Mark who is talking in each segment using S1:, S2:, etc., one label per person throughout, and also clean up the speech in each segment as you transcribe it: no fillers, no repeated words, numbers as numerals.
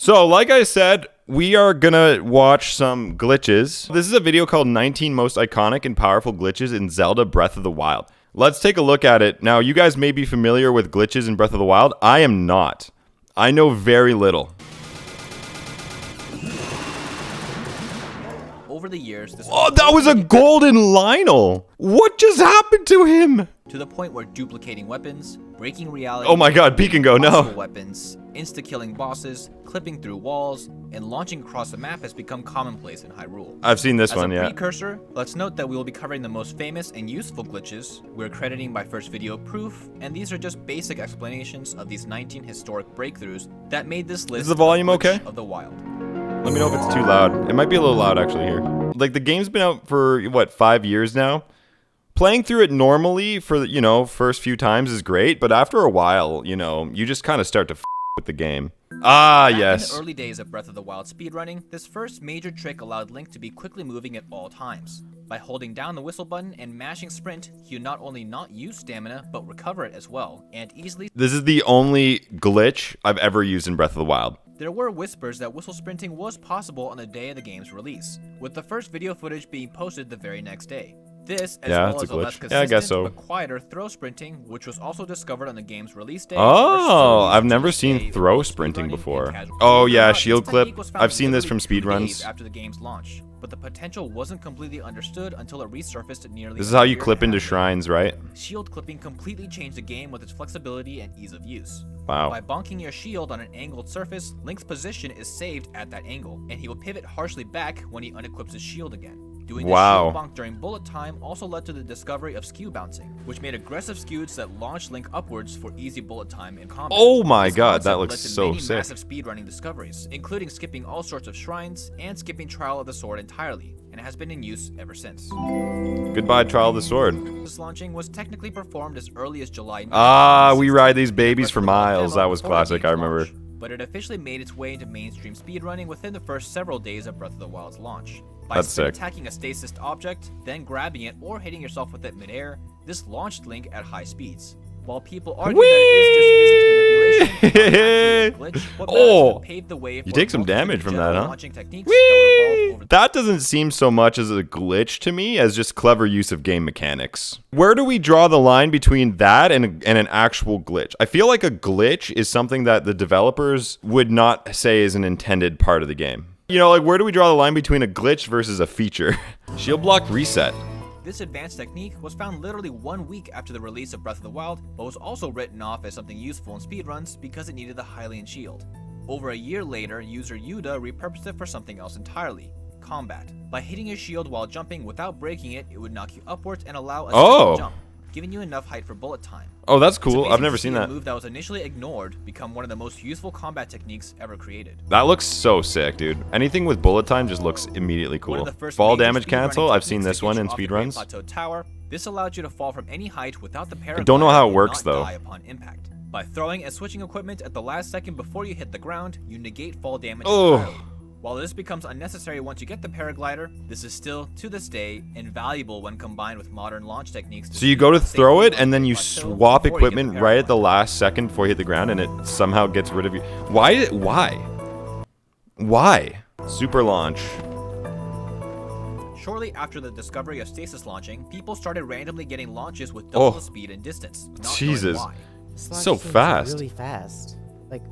S1: So, like I said, we are gonna watch some glitches. This is a video called 19 Most Iconic and Powerful Glitches in Zelda Breath of the Wild. Let's take a look at it. Now, you guys may be familiar with glitches in Breath of the Wild. I am not. I know very little.
S2: Over the years, this
S1: that was a golden Lionel. What just happened to him?
S2: To the point where duplicating weapons, breaking reality.
S1: Oh my god, peek and go, no.
S2: Weapons, insta-killing bosses, clipping through walls, and launching across the map has become commonplace in Hyrule.
S1: I've seen this one,
S2: As a
S1: yeah.
S2: precursor, let's note that we will be covering the most famous and useful glitches. We're crediting by first video proof, and these are just basic explanations of these 19 historic breakthroughs that made this list
S1: Is the volume okay?
S2: of the wild.
S1: Let me know if it's too loud. It might be a little loud actually here. Like the game's been out for what, 5 years now? Playing through it normally for, you know, first few times is great, but after a while, you know, you just kind of start to with the game. Ah, yes.
S2: In the early days of Breath of the Wild speedrunning, this first major trick allowed Link to be quickly moving at all times. By holding down the whistle button and mashing sprint, you not only not use stamina, but recover it as well, and easily...
S1: This is the only glitch I've ever used in Breath of the Wild.
S2: There were whispers that whistle sprinting was possible on the day of the game's release, with the first video footage being posted the very next day. This, as well as a less consistent but quieter throw sprinting, which was also discovered on the game's release day.
S1: Oh, I've never seen throw sprinting before. Oh yeah, shield clip. I've seen this from speedruns.
S2: After the game's launch, but the potential wasn't completely understood until it resurfaced nearly.
S1: This is how you clip into shrines, right?
S2: Shield clipping completely changed the game with its flexibility and ease of use.
S1: Wow.
S2: By bonking your shield on an angled surface, Link's position is saved at that angle, and he will pivot harshly back when he unequips his shield again. Doing this shield bonk during bullet time also led to the discovery of skew bouncing, which made aggressive skews that launched Link upwards for easy bullet time in combat.
S1: Oh my god, that looks so sick.
S2: Massive speedrunning discoveries, including skipping all sorts of shrines and skipping Trial of the Sword entirely, and it has been in use ever since.
S1: Goodbye, Trial of the Sword.
S2: This launching was technically performed as early as July.
S1: We ride these babies for miles. That was classic, I remember.
S2: But it officially made its way into mainstream speedrunning within the first several days of Breath of the Wild's launch. By attacking a stasis object, then grabbing it or hitting yourself with it midair, this launched Link at high speeds. While people argue that it is just physics manipulation, not actually a glitch, what paved the way for
S1: you take some damage from that, huh?
S2: Launching techniques that
S1: that doesn't seem so much as a glitch to me as just clever use of game mechanics. Where do we draw the line between that and an actual glitch? I feel like a glitch is something that the developers would not say is an intended part of the game. You know, like where do we draw the line between a glitch versus a feature? Shield block reset.
S2: This advanced technique was found literally 1 week after the release of Breath of the Wild, but was also written off as something useful in speedruns because it needed the Hylian shield. Over a year later, user Yuda repurposed it for something else entirely: combat. By hitting your shield while jumping without breaking it, it would knock you upwards and allow a second jump, giving you enough height for bullet time.
S1: Oh, that's cool. I've never seen that.
S2: A move that was initially ignored become one of the most useful combat techniques ever created.
S1: That looks so sick, dude. Anything with bullet time just looks immediately cool. Fall damage cancel. I've seen this one in speedruns.
S2: Tower. This allowed you to fall from any height without the paraglider.
S1: I don't know how it works though.
S2: Upon impact. By throwing and switching equipment at the last second before you hit the ground, you negate fall damage entirely. While this becomes unnecessary once you get the paraglider, this is still, to this day, invaluable when combined with modern launch techniques.
S1: So you go to throw it, and then you swap equipment right at the last second before you hit the ground, and it somehow gets rid of you. Why? Super launch.
S2: Shortly after the discovery of stasis launching, people started randomly getting launches with double the speed and distance.
S1: Jesus. So fast.
S3: Really fast. Like,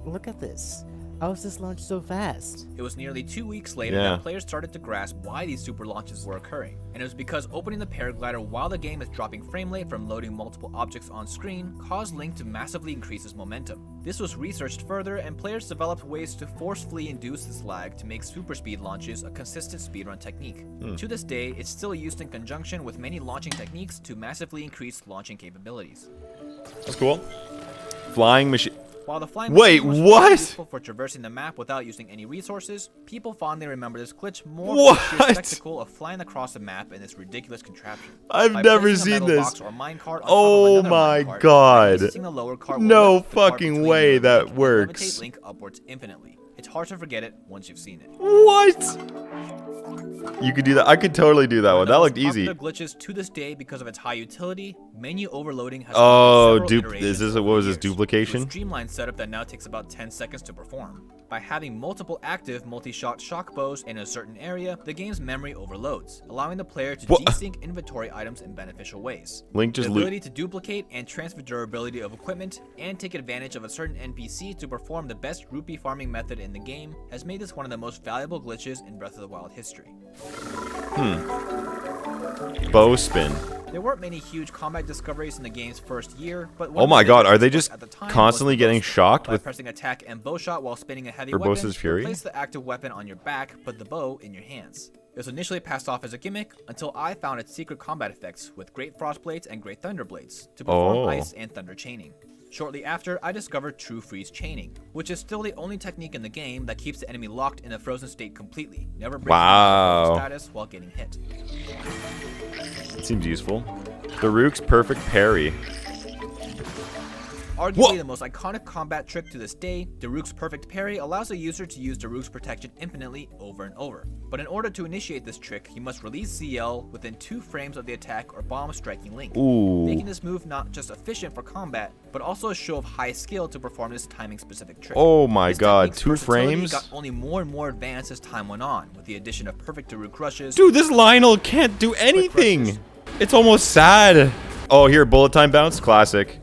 S3: look at this. How is this launch so fast?
S2: It was nearly 2 weeks later that players started to grasp why these super launches were occurring. And it was because opening the paraglider while the game is dropping frame rate from loading multiple objects on screen caused Link to massively increase his momentum. This was researched further, and players developed ways to forcefully induce this lag to make super speed launches a consistent speedrun technique. To this day, it's still used in conjunction with many launching techniques to massively increase launching capabilities.
S1: That's cool. Flying machine.
S2: While the flying machine was useful for traversing the map without using any resources, people fondly remember this glitch more for the sheer spectacle of flying across the map in this ridiculous contraption.
S1: I've never seen this. Oh my god. No fucking way that works.
S2: Link upwards infinitely. It's hard to forget it once you've seen it.
S1: What? You could do that. I could totally do that one. That looked easy.
S2: Glitches to this day because of its high utility. Menu overloading has
S1: is this what was this duplication?
S2: Streamline setup that now takes about 10 seconds to perform. By having multiple active multi-shot shock bows in a certain area, the game's memory overloads, allowing the player to desync inventory items in beneficial ways.
S1: Link just
S2: The ability to duplicate and transfer durability of equipment and take advantage of a certain NPC to perform the best rupee farming method in the game has made this one of the most valuable glitches in Breath of the Wild history.
S1: Bow spin.
S2: There weren't many huge combat discoveries in the game's first year, but
S1: Oh my god, are they just
S2: at the time
S1: constantly
S2: was the bow
S1: getting
S2: spin.
S1: shocked
S2: By
S1: with
S2: pressing attack and bow shot while spinning a heavy
S1: Urbosa's
S2: weapon,
S1: Fury?
S2: place the active weapon on your back, but the bow in your hands. It was initially passed off as a gimmick until I found its secret combat effects with Great Frost Blades and Great Thunder Blades to perform ice and thunder chaining. Shortly after, I discovered True Freeze Chaining, which is still the only technique in the game that keeps the enemy locked in a frozen state completely, never breaking out of status while getting hit.
S1: It seems useful. Daruk's perfect parry.
S2: Arguably the most iconic combat trick to this day, Daruk's perfect parry allows a user to use Daruk's protection infinitely over and over. But in order to initiate this trick, you must release CL within 2 frames of the attack or bomb striking Link, making this move not just efficient for combat, but also a show of high skill to perform this timing-specific trick.
S1: Oh my
S2: This
S1: god,
S2: technique's
S1: 2
S2: versatility
S1: frames?
S2: got only more and more advanced as time went on, with the addition of perfect Daruk rushes.
S1: Dude, this Lionel can't do anything. It's almost sad. Oh, here, bullet time bounce, classic.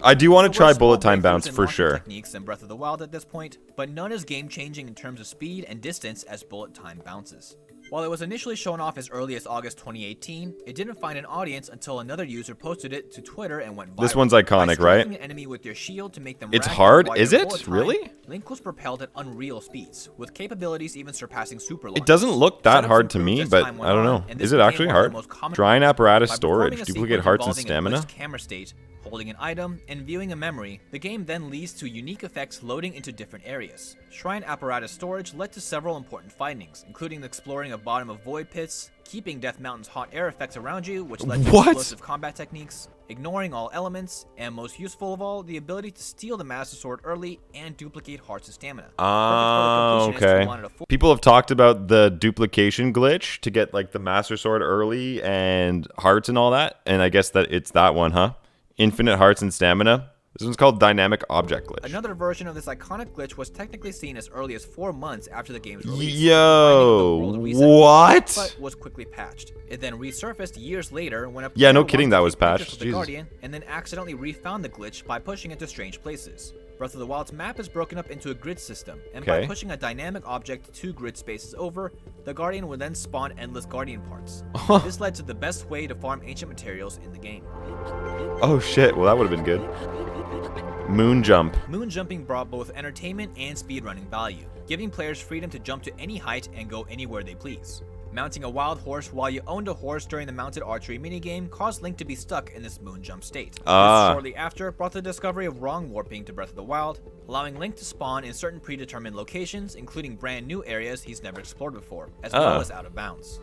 S1: I do want to try bullet time bounce for sure.
S2: Techniques in Breath of the Wild at this point, but none as game-changing in terms of speed and distance as bullet time bounces. While it was initially shown off as early as August 2018, it didn't find an audience until another user posted it to Twitter and went viral.
S1: This one's iconic,
S2: By
S1: right?
S2: striking an enemy with your shield to make them
S1: It's
S2: ragdoll
S1: hard,
S2: while
S1: is
S2: you're
S1: it?
S2: bullet time,
S1: Really?
S2: Link was propelled at unreal speeds, with capabilities even surpassing super launches.
S1: It doesn't look that
S2: Setups
S1: hard to
S2: improved
S1: me,
S2: as
S1: but
S2: time went
S1: I don't
S2: on,
S1: know.
S2: and this
S1: Is it
S2: became
S1: actually
S2: one of the
S1: hard?
S2: most common-
S1: Drawing apparatus
S2: By performing
S1: storage,
S2: a
S1: duplicate
S2: sequence
S1: hearts and
S2: involving a
S1: stamina.
S2: glitched camera state, holding an item, and viewing a memory, the game then leads to unique effects loading into different areas. Shrine apparatus storage led to several important findings, including the exploring of bottom of void pits, keeping Death Mountain's hot air effects around you, which led to explosive combat techniques, ignoring all elements, and most useful of all, the ability to steal the Master Sword early and duplicate hearts and stamina.
S1: Oh, okay. People have talked about the duplication glitch to get like the Master Sword early and hearts and all that, and I guess that it's that one, huh? Infinite hearts and stamina. This one's called Dynamic Object Glitch.
S2: Another version of this iconic glitch was technically seen as early as 4 months after the game's release.
S1: Yo, what?
S2: But was quickly patched. It then resurfaced years later when a
S1: Yeah, no
S2: player
S1: kidding,
S2: wanted
S1: that
S2: to
S1: was
S2: take pictures
S1: patched.
S2: of the
S1: Jesus.
S2: Guardian and then accidentally refound the glitch by pushing it to strange places. Breath of the Wild's map is broken up into a grid system, and by pushing a dynamic object 2 grid spaces over, the Guardian would then spawn endless Guardian parts. This led to the best way to farm ancient materials in the game.
S1: Oh shit, well that would have been good. Moon jump.
S2: Moon jumping brought both entertainment and speedrunning value, giving players freedom to jump to any height and go anywhere they please. Mounting a wild horse while you owned a horse during the mounted archery minigame caused Link to be stuck in this moon jump state. This shortly after brought the discovery of wrong warping to Breath of the Wild, allowing Link to spawn in certain predetermined locations, including brand new areas he's never explored before, as well as out of bounds.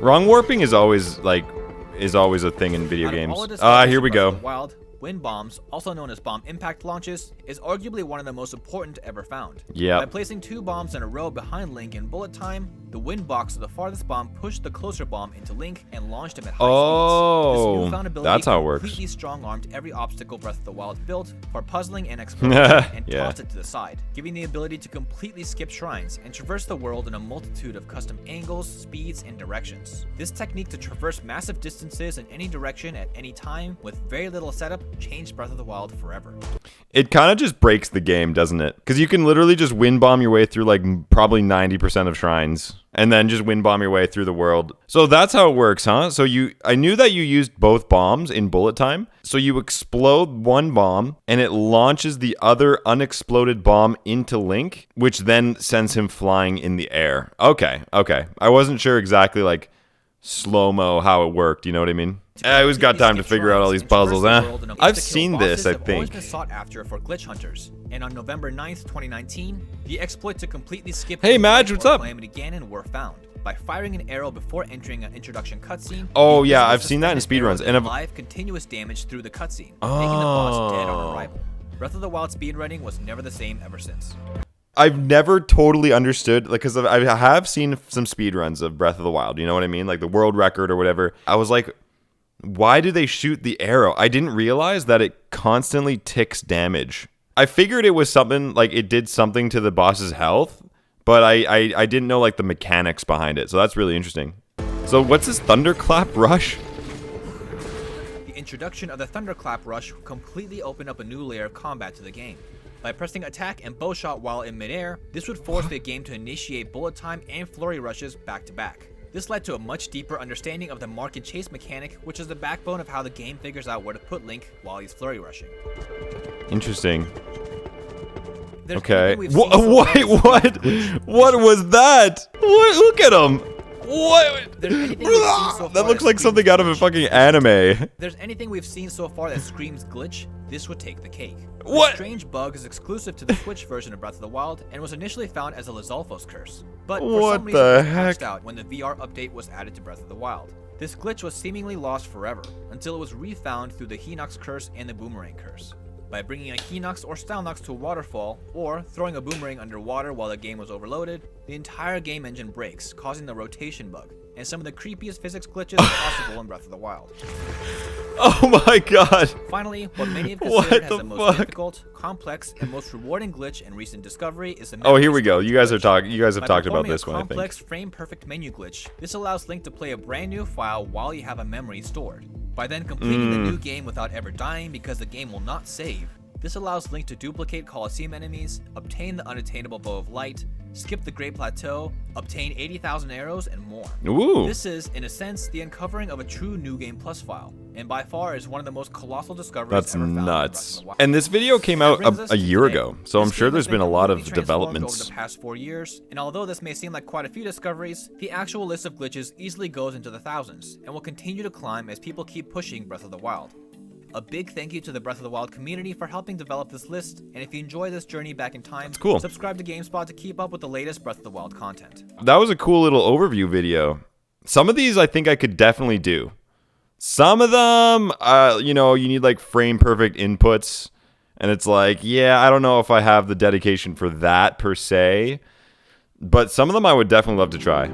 S1: Wrong warping is always a thing in video games. Here we go.
S2: Wild, wind bombs, also known as bomb impact launches, is arguably one of the most important ever found.
S1: Yeah.
S2: By placing 2 bombs in a row behind Link in bullet time, the wind box of the farthest bomb pushed the closer bomb into Link and launched him at high speeds. This newfound ability
S1: that's how it works.
S2: completely strong-armed every obstacle Breath of the Wild built for puzzling and exploration, and tossed it to the side, giving the ability to completely skip shrines and traverse the world in a multitude of custom angles, speeds, and directions. This technique to traverse massive distances in any direction at any time with very little setup changed Breath of the Wild forever.
S1: It kind of just breaks the game, doesn't it? Because you can literally just wind bomb your way through like probably 90% of shrines and then just wind bomb your way through the world. So that's how it works, huh? So I knew that you used both bombs in bullet time. So you explode one bomb and it launches the other unexploded bomb into Link, which then sends him flying in the air. Okay. I wasn't sure exactly like slow-mo how it worked, you know what I mean? Who's got time to figure out all these puzzles, huh? I've seen this, I think.
S2: Always been sought after for glitch hunters, and on November 9th, 2019, the exploit to completely skip
S1: Hey, Madge, what's up?
S2: Calamity Ganon were found. By firing an arrow before entering an introduction cutscene.
S1: Oh yeah, I've seen that in speedruns. And
S2: live continuous damage through the cutscene, making the boss dead on arrival. Breath of the Wild speedrunning was never the same ever since.
S1: I've never totally understood, like, because I have seen some speedruns of Breath of the Wild, you know what I mean? Like the world record or whatever. I was like, Why do they shoot the arrow? I didn't realize that it constantly ticks damage. I figured it was something like it did something to the boss's health, but I didn't know like the mechanics behind it. So that's really interesting. So what's this thunderclap rush?
S2: The introduction of the thunderclap rush completely opened up a new layer of combat to the game. By pressing attack and bow shot while in midair, this would force the game to initiate bullet time and flurry rushes back to back. This led to a much deeper understanding of the mark and chase mechanic, which is the backbone of how the game figures out where to put Link while he's flurry rushing.
S1: Interesting.
S2: There's
S1: Okay.
S2: anything we've seen so
S1: What?
S2: far
S1: What? What was that? What? Look at him. What?
S2: There's anything we've seen so
S1: That
S2: far
S1: looks like
S2: screams
S1: something out of a
S2: glitch.
S1: fucking anime.
S2: There's anything we've seen so far that screams glitch, this would take the cake.
S1: What?
S2: This strange bug is exclusive to the Switch version of Breath of the Wild and was initially found as a Lizalfos curse. But for
S1: What
S2: some reason
S1: the
S2: it was patched
S1: heck?
S2: out when the VR update was added to Breath of the Wild. This glitch was seemingly lost forever, until it was refound through the Hinox curse and the Boomerang curse. By bringing a Hinox or Stalnox to a waterfall, or throwing a boomerang underwater while the game was overloaded, the entire game engine breaks, causing the rotation bug, and some of the creepiest physics glitches possible in Breath of the Wild.
S1: Oh my god.
S2: Finally, what many have
S1: What
S2: considered as
S1: the
S2: the most
S1: fuck?
S2: difficult, complex, and most rewarding glitch in recent discovery is the
S1: Oh, here
S2: memory
S1: we go.
S2: storage
S1: You guys are
S2: glitch.
S1: talking. You guys have
S2: By
S1: talked about
S2: performing
S1: this
S2: a
S1: one, I think.
S2: complex frame-perfect menu glitch, this allows Link to play a brand new file while you have a memory stored. By then completing the new game without ever dying because the game will not save, this allows Link to duplicate Colosseum enemies, obtain the unattainable Bow of Light, skip the Great Plateau, obtain 80,000 arrows, and more.
S1: Ooh.
S2: This is, in a sense, the uncovering of a true New Game Plus file, and by far is one of the most colossal discoveries
S1: That's
S2: ever found in Breath of
S1: nuts.
S2: the Wild.
S1: And this video came
S2: That
S1: out
S2: brings us
S1: a
S2: to
S1: year
S2: today.
S1: ago, so I'm
S2: This
S1: sure
S2: game
S1: there's
S2: has
S1: been a lot of
S2: completely transformed
S1: developments.
S2: over the past 4 years, and although this may seem like quite a few discoveries, the actual list of glitches easily goes into the thousands, and will continue to climb as people keep pushing Breath of the Wild. A big thank you to the Breath of the Wild community for helping develop this list, and if you enjoy this journey back in time,
S1: cool.
S2: subscribe to GameSpot to keep up with the latest Breath of the Wild content.
S1: That was a cool little overview video. Some of these I think I could definitely do. Some of them, you know, you need like frame perfect inputs. And it's like, yeah, I don't know if I have the dedication for that per se. But some of them I would definitely love to try.